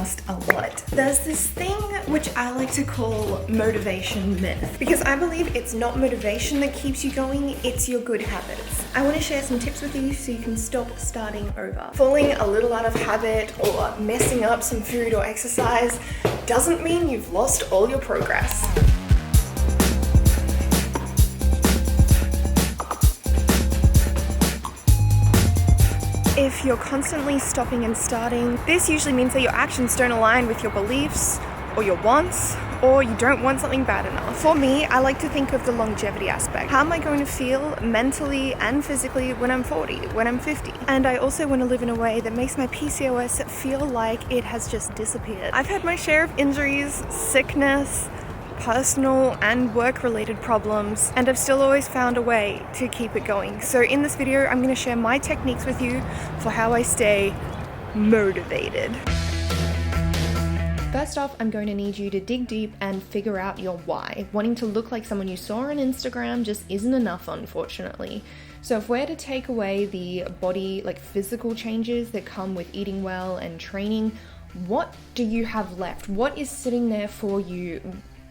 asked a lot. There's this thing which I like to call motivation myth, because I believe it's not motivation that keeps you going, it's your good habits. I want to share some tips with you so you can stop starting over. Falling a little out of habit or messing up some food or exercise doesn't mean you've lost all your progress. If you're constantly stopping and starting, this usually means that your actions don't align with your beliefs or your wants, or you don't want something bad enough. For me, I like to think of the longevity aspect. How am I going to feel mentally and physically when I'm 40, when I'm 50? And I also want to live in a way that makes my PCOS feel like it has just disappeared. I've had my share of injuries, sickness, personal and work-related problems, and I've still always found a way to keep it going. So in this video, I'm going to share my techniques with you for how I stay motivated. First off, I'm going to need you to dig deep and figure out your why. Wanting to look like someone you saw on Instagram just isn't enough, unfortunately. So if we're to take away the body, physical changes that come with eating well and training, what do you have left? What is sitting there for you,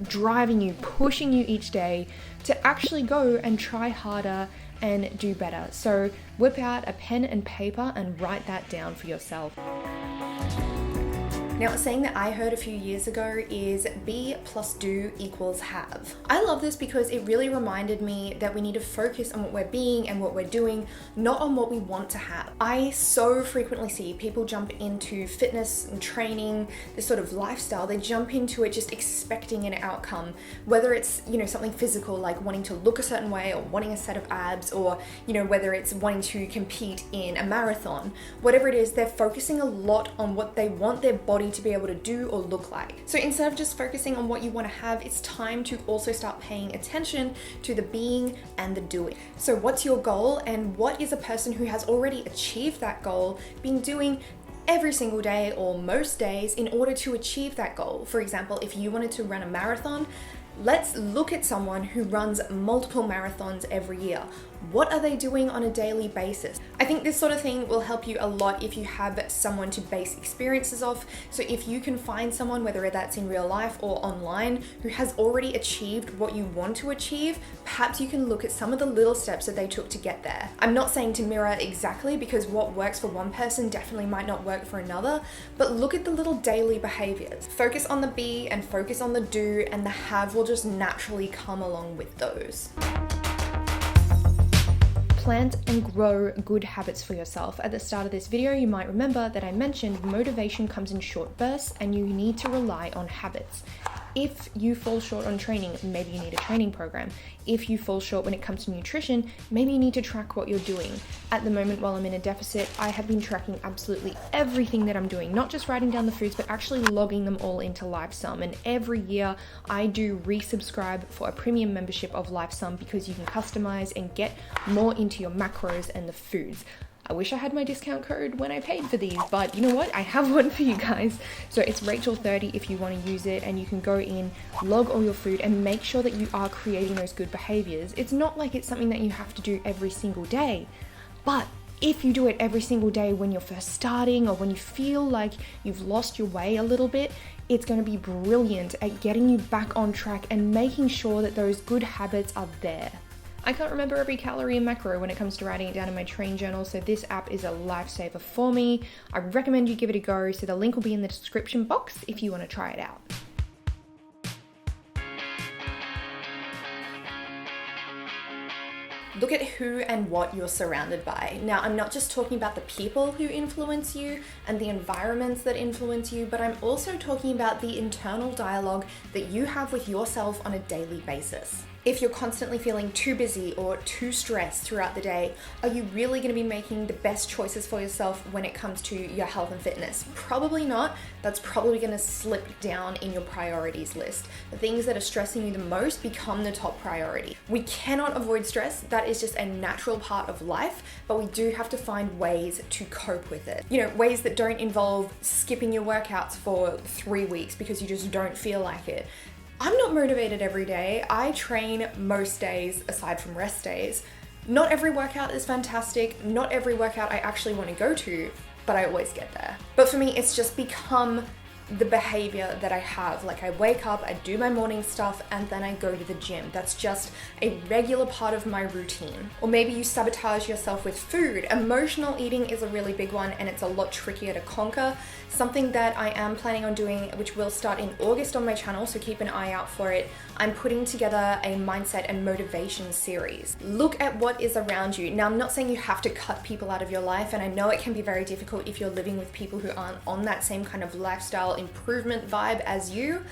driving you, pushing you each day to actually go and try harder and do better? So whip out a pen and paper and write that down for yourself. Now, a saying that I heard a few years ago is be plus do equals have. I love this because it really reminded me that we need to focus on what we're being and what we're doing, not on what we want to have. I so frequently see people jump into fitness and training, this sort of lifestyle. They jump into it just expecting an outcome, whether it's, something physical like wanting to look a certain way or wanting a set of abs, or, whether it's wanting to compete in a marathon. Whatever it is, they're focusing a lot on what they want their body to be able to do or look like. So instead of just focusing on what you want to have, it's time to also start paying attention to the being and the doing. So what's your goal, and what is a person who has already achieved that goal been doing every single day or most days in order to achieve that goal? For example, if you wanted to run a marathon, let's look at someone who runs multiple marathons every year. What are they doing on a daily basis? I think this sort of thing will help you a lot if you have someone to base experiences off. So if you can find someone, whether that's in real life or online, who has already achieved what you want to achieve, perhaps you can look at some of the little steps that they took to get there. I'm not saying to mirror exactly, because what works for one person definitely might not work for another, but look at the little daily behaviors. Focus on the be and focus on the do, and the have will just naturally come along with those. Plant and grow good habits for yourself. At the start of this video, you might remember that I mentioned motivation comes in short bursts and you need to rely on habits. If you fall short on training, maybe you need a training program. If you fall short when it comes to nutrition, maybe you need to track what you're doing. At the moment, while I'm in a deficit, I have been tracking absolutely everything that I'm doing, not just writing down the foods, but actually logging them all into LifeSum. And every year I do resubscribe for a premium membership of LifeSum, because you can customize and get more into your macros and the foods. I wish I had my discount code when I paid for these, but you know what? I have one for you guys. So it's Rachel30 if you want to use it, and you can go in, log all your food, and make sure that you are creating those good behaviors. It's not like it's something that you have to do every single day, but if you do it every single day when you're first starting, or when you feel like you've lost your way a little bit, it's going to be brilliant at getting you back on track and making sure that those good habits are there. I can't remember every calorie and macro when it comes to writing it down in my train journal, so this app is a lifesaver for me. I recommend you give it a go, so the link will be in the description box if you want to try it out. Look at who and what you're surrounded by. Now, I'm not just talking about the people who influence you and the environments that influence you, but I'm also talking about the internal dialogue that you have with yourself on a daily basis. If you're constantly feeling too busy or too stressed throughout the day, are you really going to be making the best choices for yourself when it comes to your health and fitness? Probably not. That's probably going to slip down in your priorities list. The things that are stressing you the most become the top priority. We cannot avoid stress. That is just a natural part of life, but we do have to find ways to cope with it. Ways that don't involve skipping your workouts for 3 weeks because you just don't feel like it. I'm not motivated every day. I train most days aside from rest days. Not every workout is fantastic. Not every workout I actually want to go to, but I always get there. But for me, it's just become the behavior that I have. Like I wake up, I do my morning stuff, and then I go to the gym. That's just a regular part of my routine. Or maybe you sabotage yourself with food. Emotional eating is a really big one, and it's a lot trickier to conquer. Something that I am planning on doing, which will start in August on my channel, so keep an eye out for it. I'm putting together a mindset and motivation series. Look at what is around you. Now, I'm not saying you have to cut people out of your life, and I know it can be very difficult if you're living with people who aren't on that same kind of lifestyle improvement vibe as you,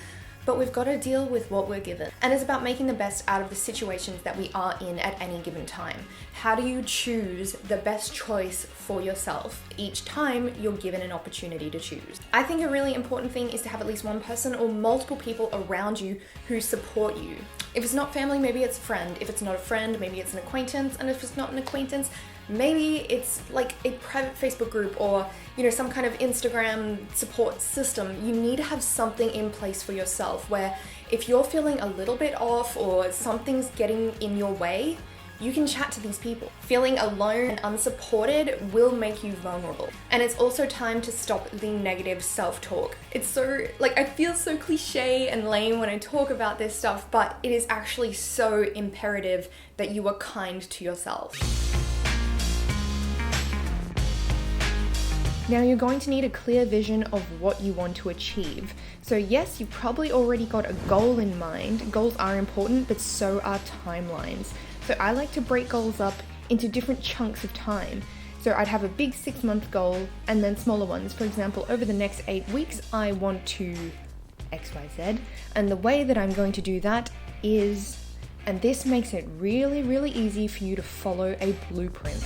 but we've got to deal with what we're given. And it's about making the best out of the situations that we are in at any given time. How do you choose the best choice for yourself each time you're given an opportunity to choose? I think a really important thing is to have at least one person or multiple people around you who support you. If it's not family, maybe it's a friend. If it's not a friend, maybe it's an acquaintance. And if it's not an acquaintance, maybe it's like a private Facebook group or, some kind of Instagram support system. You need to have something in place for yourself where if you're feeling a little bit off or something's getting in your way, you can chat to these people. Feeling alone and unsupported will make you vulnerable. And it's also time to stop the negative self-talk. It's so, I feel so cliche and lame when I talk about this stuff, but it is actually so imperative that you are kind to yourself. Now you're going to need a clear vision of what you want to achieve. So yes, you've probably already got a goal in mind. Goals are important, but so are timelines. So I like to break goals up into different chunks of time. So I'd have a big 6-month goal and then smaller ones. For example, over the next 8 weeks, I want to XYZ. And the way that I'm going to do that is, and this makes it really, really easy for you to follow a blueprint.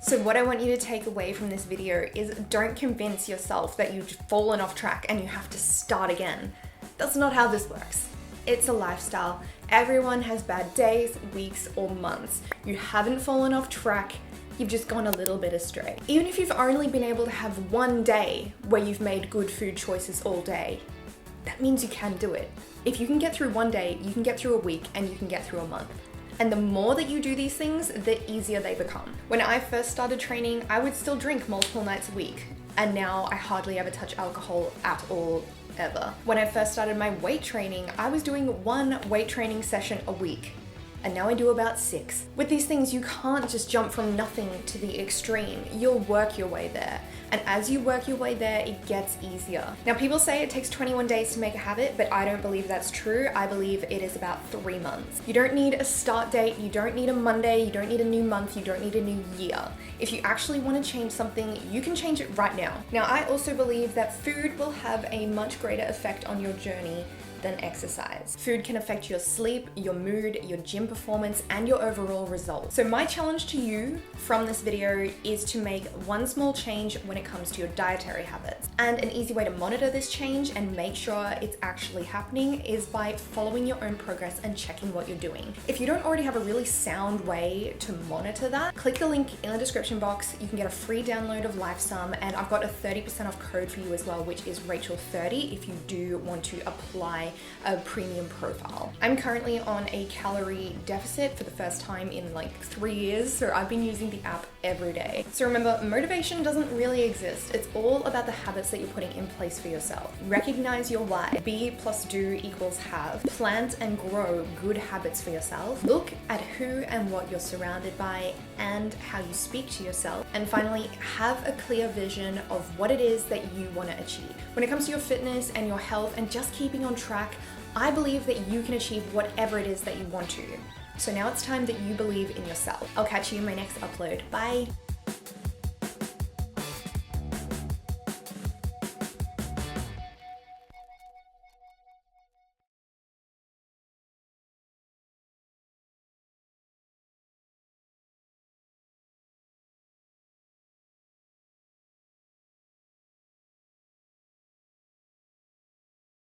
So what I want you to take away from this video is don't convince yourself that you've fallen off track and you have to start again. That's not how this works. It's a lifestyle. Everyone has bad days, weeks, or months. You haven't fallen off track, you've just gone a little bit astray. Even if you've only been able to have one day where you've made good food choices all day, that means you can do it. If you can get through one day, you can get through a week, and you can get through a month. And the more that you do these things, the easier they become. When I first started training, I would still drink multiple nights a week. And now I hardly ever touch alcohol at all, ever. When I first started my weight training, I was doing 1 weight training session a week. And now I do about 6. With these things, you can't just jump from nothing to the extreme. You'll work your way there. And as you work your way there, it gets easier. Now, people say it takes 21 days to make a habit, but I don't believe that's true. I believe it is about 3 months. You don't need a start date. You don't need a Monday. You don't need a new month. You don't need a new year. If you actually want to change something, you can change it right now. Now, I also believe that food will have a much greater effect on your journey than exercise. Food can affect your sleep, your mood, your gym performance, and your overall results. So my challenge to you from this video is to make one small change when it comes to your dietary habits. And an easy way to monitor this change and make sure it's actually happening is by following your own progress and checking what you're doing. If you don't already have a really sound way to monitor that, click the link in the description box. You can get a free download of LifeSum, and I've got a 30% off code for you as well, which is Rachel30 if you do want to apply a premium profile. I'm currently on a calorie deficit for the first time in 3 years, so I've been using the app every day. So remember, motivation doesn't really exist. It's all about the habits that you're putting in place for yourself. Recognize your why. Be plus do equals have. Plant and grow good habits for yourself. Look at who and what you're surrounded by and how you speak to yourself. And finally, have a clear vision of what it is that you want to achieve. When it comes to your fitness and your health and just keeping on track, I believe that you can achieve whatever it is that you want to. So now it's time that you believe in yourself. I'll catch you in my next upload. Bye.